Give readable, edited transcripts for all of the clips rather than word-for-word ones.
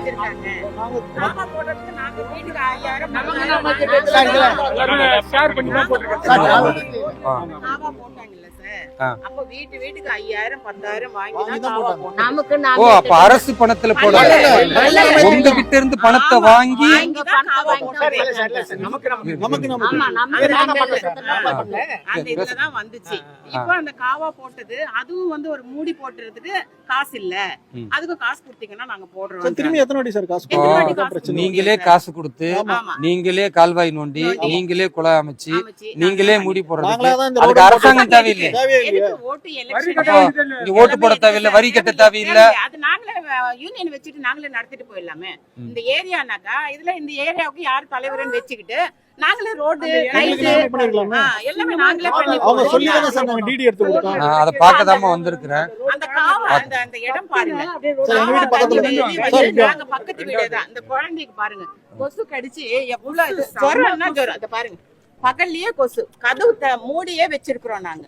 வச்சிருக்காங்க. காவா போடுறதுக்கு நாங்க வீட்டுக்கு 5000 காவா போட்டாங்கல்ல சார். அப்ப வீட்டுக்கு 5000 10,000 வாங்கி தான் காவா போட்டாங்க. ஓ, அப்ப அரசு பணத்துல போடல, உங்ககிட்ட இருந்து பணத்தை வாங்கி காவா போட்டாங்க. அந்த இதுலதான் வந்துச்சு. இப்போ அந்த காவா போட்டது அதுவும் வந்து ஒரு மூடி போட்டுறதுக்கு காசு இல்ல, அதுக்கு காசு கொடுத்தீங்கன்னா நாங்க போடுறோம். திரும்பி எத்தனை வாட்டி சார் காசு? நீங்களே காசு கொடுத்து, நீங்களே கால்வாய் நோண்டி, நீங்களே குழாய் அமைச்சு, நீங்களே மூடி போடுறது, அதுக்கு அரசாங்கம் தேவையில்லை. ஓட்டு போட தேவையில்லை, வரி கட்ட தேவையில்லை. அது நாங்களே யூனியன் வச்சுட்டு நாங்களே நடத்திட்டு போயிடலாமே. இந்த ஏரியானாக்கா இதுல இந்த ஏரியாவுக்கு யார் தலைவர்னு வச்சுக்கிட்டு நாங்களே ரோடு எல்லாமே நாங்களே பண்ணி அதை பார்க்கதாம வந்திருக்கிறேன். அந்த காவா அந்த இடம் பாருங்க, நாங்க பக்கத்து வீடுதான். இந்த குழந்தைக்கு பாருங்க கொசு கடிச்சு எவ்வளவு ஜுரம்னா ஜுரம். அதை பாருங்க, பகல்லயே கொசு, கதவு மூடியே வச்சிருக்கிறோம் நாங்க.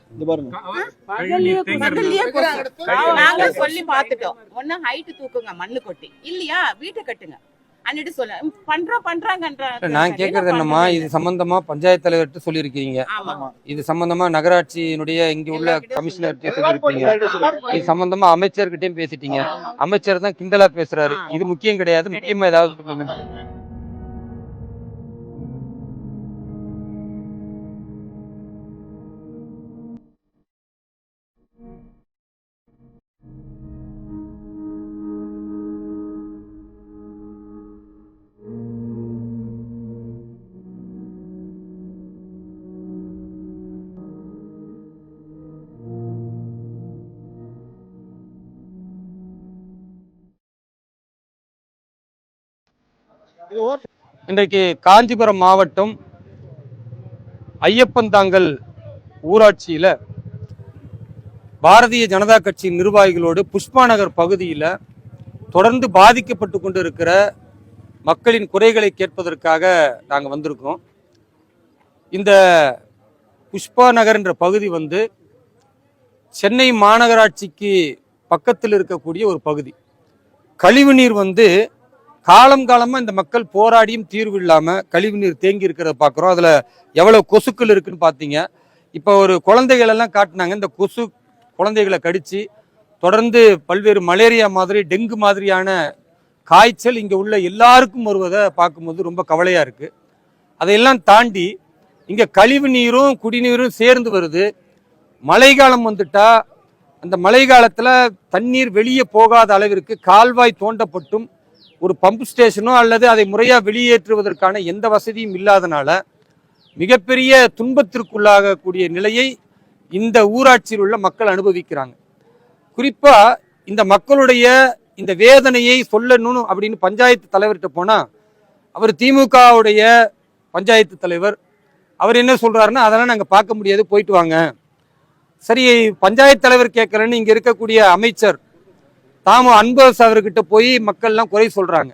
பகல்லயே கொசு. நாங்க சொல்லி பாத்துட்டோம், ஒன்னும் ஹைட் தூக்குங்க மண்ணு கொட்டி, இல்லையா வீட்டை கட்டுங்க அன்னிட்டு சொல்ல பண்றாங்க. நான் கேக்குறது என்னமா, இது சம்பந்தமா பஞ்சாயத்து தலைவர்கிட்ட சொல்லியிருக்கீங்க, இது சம்பந்தமா நகராட்சியினுடைய இங்க உள்ள கமிஷனர்கிட்ட சொல்லியிருக்கீங்க, இது சம்பந்தமா அமைச்சர்கிட்டயும் பேசிட்டீங்க, அமைச்சர் தான் கிண்டலா பேசுறாரு. இது முக்கியம் கிடையாது, முக்கியமா ஏதாவது இன்றைக்கு காஞ்சிபுரம் மாவட்டம் ஐயப்பந்தாங்கல் ஊராட்சியில பாரதிய ஜனதா கட்சி நிர்வாகிகளோடு புஷ்பா நகர் பகுதியில் தொடர்ந்து பாதிக்கப்பட்டு கொண்டு இருக்கிற மக்களின் குறைகளை கேட்பதற்காக நாங்கள் வந்திருக்கோம். இந்த புஷ்பா நகர் என்ற பகுதி வந்து சென்னை மாநகராட்சிக்கு பக்கத்தில் இருக்கக்கூடிய ஒரு பகுதி. கழிவுநீர் வந்து காலமாக இந்த மக்கள் போராடியும் தீர்வு இல்லாமல் கழிவுநீர் தேங்கி இருக்கிறத பார்க்குறோம். அதில் எவ்வளோ கொசுக்கள் இருக்குன்னு பார்த்தீங்க. இப்போ ஒரு குழந்தைகள் எல்லாம் காட்டினாங்க, இந்த கொசு குழந்தைகளை கடித்து தொடர்ந்து பல்வேறு மலேரியா மாதிரி டெங்கு மாதிரியான காய்ச்சல் இங்கே உள்ள எல்லாருக்கும் வருவதை பார்க்கும்போது ரொம்ப கவலையாக இருக்குது. அதையெல்லாம் தாண்டி இங்கே கழிவு நீரும் குடிநீரும் சேர்ந்து வருது. மழைக்காலம் வந்துட்டா அந்த மழை காலத்தில் தண்ணீர் வெளியே போகாத அளவிற்கு கால்வாய் தோண்டப்பட்டும் ஒரு பம்ப் ஸ்டேஷனோ அல்லது அதை முறையாக வெளியேற்றுவதற்கான எந்த வசதியும் இல்லாதனால மிகப்பெரிய துன்பத்திற்குள்ளாகக்கூடிய நிலையை இந்த ஊராட்சியில் உள்ள மக்கள் அனுபவிக்கிறாங்க. குறிப்பாக இந்த மக்களுடைய இந்த வேதனையை சொல்லணும் அப்படின்னு பஞ்சாயத்து தலைவர்கிட்ட போனால், அவர் திமுகவுடைய பஞ்சாயத்து தலைவர், அவர் என்ன சொல்கிறாருன்னா, அதெல்லாம் நாங்கள் பார்க்க முடியாது, போயிட்டு வாங்க. சரி, பஞ்சாயத்து தலைவர் கேட்குறேன்னு இங்கே இருக்கக்கூடிய அமைச்சர் தாம அன்பரசு அவர்கிட்ட போய் மக்கள்லாம் குறை சொல்கிறாங்க.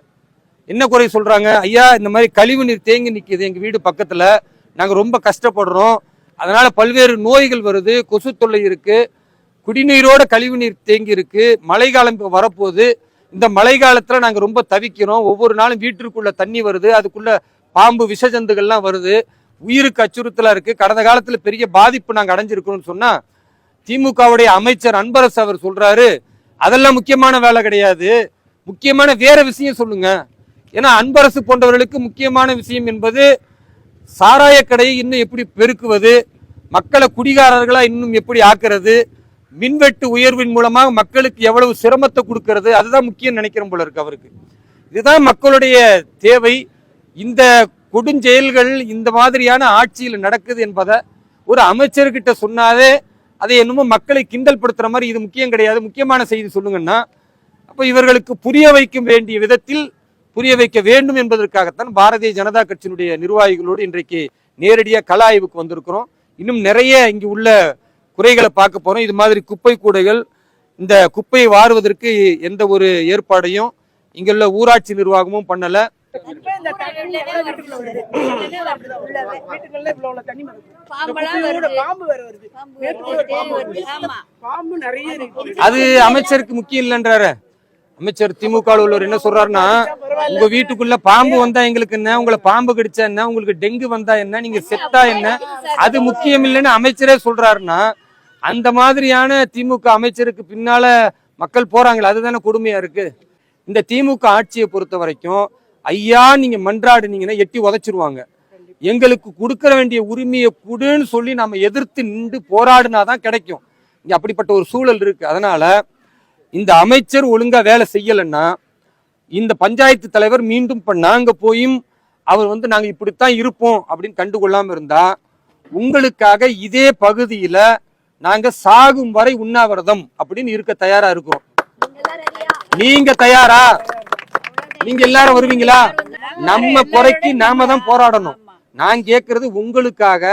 என்ன குறை சொல்கிறாங்க? ஐயா, இந்த மாதிரி கழிவு நீர் தேங்கி நிற்கிது எங்கள் வீடு பக்கத்தில், நாங்கள் ரொம்ப கஷ்டப்படுறோம், அதனால் பல்வேறு நோய்கள் வருது, கொசு தொல்லை இருக்குது, குடிநீரோட கழிவு நீர் தேங்கி இருக்குது, மழை காலம் இப்போ வரப்போகுது, இந்த மழை காலத்தில் நாங்கள் ரொம்ப தவிக்கிறோம், ஒவ்வொரு நாளும் வீட்டிற்குள்ளே தண்ணி வருது, அதுக்குள்ளே பாம்பு விஷஜந்துகள்லாம் வருது, உயிருக்கு அச்சுறுத்தலாக இருக்குது, கடந்த காலத்தில் பெரிய பாதிப்பு நாங்கள் அடைஞ்சிருக்கோம்னு சொன்னால் திமுகவுடைய அமைச்சர் அன்பரசு அவர் சொல்கிறாரு, அதெல்லாம் முக்கியமான வேலை கிடையாது, முக்கியமான வேற விஷயம் சொல்லுங்க. ஏன்னா அன்பரசு போன்றவர்களுக்கு முக்கியமான விஷயம் என்பது சாராய கடையை இன்னும் எப்படி பெருக்குவது, மக்களை குடிகாரர்களா இன்னும் எப்படி ஆக்குறது, மின்வெட்டு உயர்வின் மூலமாக மக்களுக்கு எவ்வளவு சிரமத்தை கொடுக்கறது, அதுதான் முக்கியம் நினைக்கிறோம் போல இருக்கு அவருக்கு. இதுதான் மக்களுடைய தேவை. இந்த கொடுஞ்செயல்கள் இந்த மாதிரியான ஆட்சியில் நடக்குது என்பதை ஒரு அமைச்சர்கிட்ட சொன்னாலே அதை என்னமோ மக்களை கிண்டல் படுத்துற மாதிரி, இது முக்கியம் கிடையாது, முக்கியமான செய்தி சொல்லுங்கன்னா, அப்போ இவர்களுக்கு புரிய வைக்க வேண்டிய விதத்தில் புரிய வைக்க வேண்டும் என்பதற்காகத்தான் பாரதிய ஜனதா கட்சியினுடைய நிர்வாகிகளோடு இன்றைக்கு நேரடியாக கள ஆய்வுக்கு வந்திருக்கிறோம். இன்னும் நிறைய இங்கு உள்ள குறைகளை பார்க்க போறோம். இது மாதிரி குப்பை கூடைகள், இந்த குப்பையை வாருவதற்கு எந்த ஒரு ஏற்பாடையும் இங்குள்ள ஊராட்சி நிர்வாகமும் பண்ணல. அது அமைச்சருக்கு முக்கியம் இல்லைன்றாரு. அமைச்சர் திமுக உள்ளவர் என்ன சொல்றாருன்னா, உங்க வீட்டுக்குள்ள பாம்பு வந்தா எங்களுக்கு என்ன, உங்களை பாம்பு கடிச்சா என்ன, உங்களுக்கு டெங்கு வந்தா என்ன, நீங்க செத்தா என்ன, அது முக்கியம் இல்லைன்னு அமைச்சரே சொல்றாருன்னா, அந்த மாதிரியான திமுக அமைச்சருக்கு பின்னால மக்கள் போறாங்களே, அதுதானே கொடுமையா இருக்கு. இந்த திமுக ஆட்சியை பொறுத்த வரைக்கும் ஐயா நீங்க மன்றாடுனீங்கன்னா எட்டி உதைச்சிருவாங்க. எங்களுக்கு கொடுக்கற வேண்டிய உரிமையை கொடுன்னு சொல்லி நம்ம எதிர்த்து நின்று போராடினாதான் கிடைக்கும். இங்க அப்படிப்பட்ட ஒரு சூழல் இருக்கு. அதனால இந்த அமைச்சர் ஒழுங்கா வேலை செய்யலைன்னா இந்த பஞ்சாயத்து தலைவர் மீண்டும் நாங்க போயும் அவர் நாங்க இப்படித்தான் இருப்போம் அப்படின்னு கண்டுகொள்ளாம இருந்தா உங்களுக்காக இதே பகுதியில நாங்க சாகும் வரை உண்ணாவிரதம் அப்படின்னு இருக்க தயாரா இருக்கிறோம். நீங்க தயாரா? நீங்க எல்லாரும் வருவீங்களா? நம்ம குறைக்கு நாம தான் போராடணும். நான் கேட்கறது உங்களுக்காக.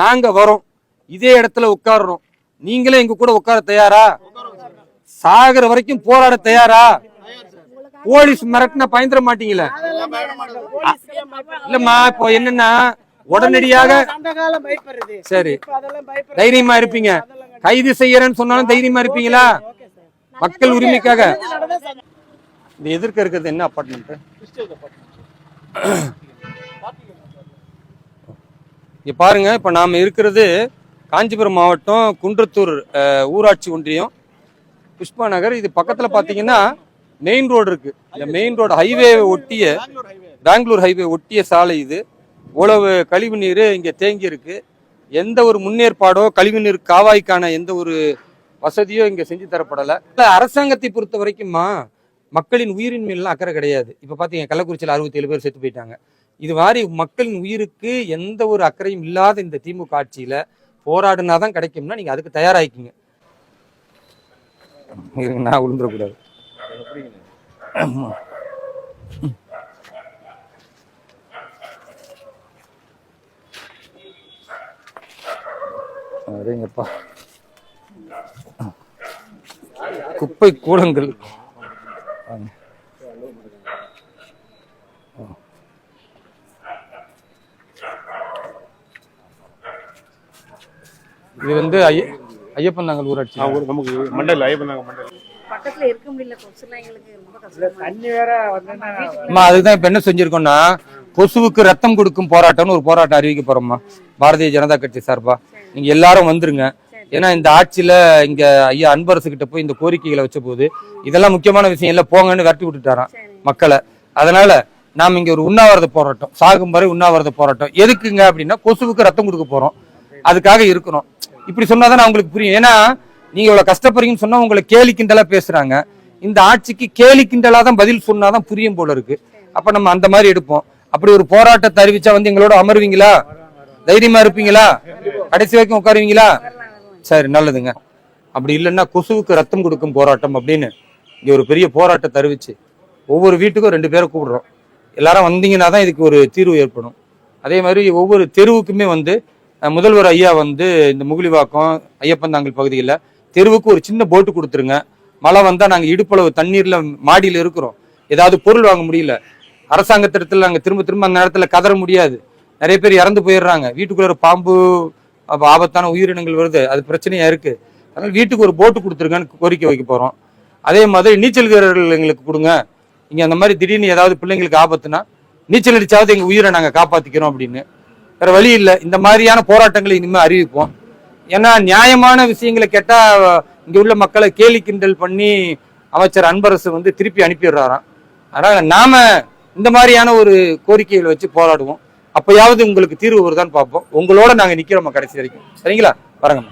நாங்க வரோம், இதே இடத்துல உட்கார்றோம், நீங்களே எங்க கூட உட்கார தயாரா? சாகிற வரைக்கும் போராட தயாரா? போலீஸ் மிரட்டினா பயந்துட மாட்டீங்களா? இல்லம்மா, இப்போ என்னன்னா உடனடியாக சரி தைரியமா இருப்பீங்க. கைது செய்யறேன்னு சொன்னாலும் தைரியமா இருப்பீங்களா? மக்கள் உரிமைக்காக. இந்த எதிர்க்க இருக்கிறது என்ன அபார்ட்மெண்ட்? இங்க பாருங்க, இப்ப நாம இருக்கிறது காஞ்சிபுரம் மாவட்டம் குன்றத்தூர் ஊராட்சி ஒன்றியம் புஷ்பா நகர். இது பக்கத்துல பாத்தீங்கன்னா மெயின் ரோடு இருக்கு. இந்த மெயின் ரோடு ஹைவே ஒட்டிய, பெங்களூர் ஹைவே ஒட்டிய சாலை இது. உழவு கழிவு நீர் இங்க தேங்கி இருக்கு. எந்த ஒரு முன்னேற்பாடோ கழிவுநீர் காவாய்க்கான எந்த ஒரு வசதியோ இங்க செஞ்சு தரப்படல. அரசாங்கத்தை பொறுத்த வரைக்குமா மக்களின் உயிரின் மேலாம் அக்கறை கிடையாது. இப்ப பாத்தீங்க கள்ளக்குறிச்சியில் 67 பேர் செத்து போயிட்டாங்க. இது மாதிரி மக்களின் உயிருக்கு எந்த ஒரு அக்கறையும் இல்லாத இந்த திமுக ஆட்சியில போராடுனாதான் கிடைக்கும்னா நீங்க அதுக்கு தயாராகிக்குங்க. நான் விழுந்துடக்கூடாது. அதேங்கப்பா, குப்பை கூடங்கள். இது ஐயப்பன் நாங்கள் ஊராட்சி. நமக்கு மண்டல் ஐயப்பன் நாங்கள் மண்டல் பக்கத்துல இருக்க முடியல. கொசுலாம் எங்களுக்கு ரொம்ப கஷ்டம். தண்ணி வேற அம்மா, அதுதான் இப்ப என்ன செஞ்சிருக்கோம்னா கொசுவுக்கு ரத்தம் கொடுக்கும் போராட்டம்னு ஒரு போராட்டம் அறிவிக்க போறோம்மா. பாரதிய ஜனதா கட்சி சார்பா நீங்க எல்லாரும் வந்துருங்க. ஏன்னா இந்த ஆட்சியில இங்க ஐயா அன்பரசு கிட்ட போய் இந்த கோரிக்கைகளை வச்ச போது இதெல்லாம் முக்கியமான விஷயம் இல்ல போங்கன்னு விரட்டி விட்டுட்டாராம் மக்களை. அதனால நாம இங்க ஒரு உண்ணாவிரத போராட்டம், சாகும் வரை உண்ணாவிரத போராட்டம். எதுக்குங்க அப்படின்னா கொசுவுக்கு ரத்தம் கொடுக்க போறோம், அதுக்காக இருக்கணும். இப்படி சொன்னாதான் அவங்களுக்கு புரியும். ஏன்னா நீங்க இவ்வளவு கஷ்டப்படுறீங்கன்னு சொன்னா உங்களை கேலி கிண்டலா பேசுறாங்க. இந்த ஆட்சிக்கு கேலி கிண்டலா தான் பதில் சொன்னாதான் புரியும் போல இருக்கு. அப்ப நம்ம அந்த மாதிரி எடுப்போம். அப்படி ஒரு போராட்டத்தை அறிவிச்சா எங்களோட அமருவீங்களா? தைரியமா இருப்பீங்களா? கடைசி வரைக்கும் உட்காருவீங்களா? சரி, நல்லதுங்க. அப்படி இல்லைன்னா கொசுவுக்கு ரத்தம் கொடுக்கும் போராட்டம் அப்படின்னு இங்க ஒரு பெரிய போராட்டத்தை அறிவிச்சு ஒவ்வொரு வீட்டுக்கும் 2 பேரை கூப்பிடுறோம். எல்லாரும் வந்தீங்கன்னா தான் இதுக்கு ஒரு தீர்வு ஏற்படும். அதே மாதிரி ஒவ்வொரு தெருவுக்குமே முதல்வர் ஐயா இந்த முகிலிவாக்கம் ஐயப்பந்தாங்கல் பகுதியில் தெருவுக்கு ஒரு சின்ன போட்டு கொடுத்துருங்க. மழை வந்தா நாங்க இடுப்பளவு தண்ணீர்ல மாடியில இருக்கிறோம், ஏதாவது பொருள் வாங்க முடியல. அரசாங்கத்திடத்துல நாங்க திரும்ப அந்த நேரத்துல கதற முடியாது. நிறைய பேர் இறந்து போயிடுறாங்க. வீட்டுக்குள்ள ஒரு பாம்பு ஆபத்தான உயிரினங்கள் வருது, அது பிரச்சனையா இருக்கு. அதனால வீட்டுக்கு ஒரு போட்டு கொடுத்துருங்கன்னு கோரிக்கை வைக்க போறோம். அதே மாதிரி நீச்சல் வீரர்கள் எங்களுக்கு கொடுங்க. இங்க அந்த மாதிரி திடீர்னு ஏதாவது பிள்ளைங்களுக்கு ஆபத்துனா நீச்சல் அடிச்சாவது எங்க உயிரை நாங்க காப்பாத்திக்கிறோம் அப்படின்னு. வேற வழி இல்லை. இந்த மாதிரியான போராட்டங்களை இனிமே அறிவிப்போம். ஏன்னா நியாயமான விஷயங்களை கேட்டா இங்க உள்ள மக்களை கேலி கிண்டல் பண்ணி அமைச்சர் அன்பரசு திருப்பி அனுப்பிடுறாராம். அதனால நாம இந்த மாதிரியான ஒரு கோரிக்கைகளை வச்சு போராடுவோம். அப்பயாவது உங்களுக்கு தீர்வு வருதான்னு பார்ப்போம். உங்களோட நாங்க நிக்கிறோம் கடைசி வரைக்கும். சரிங்களா? வரங்க.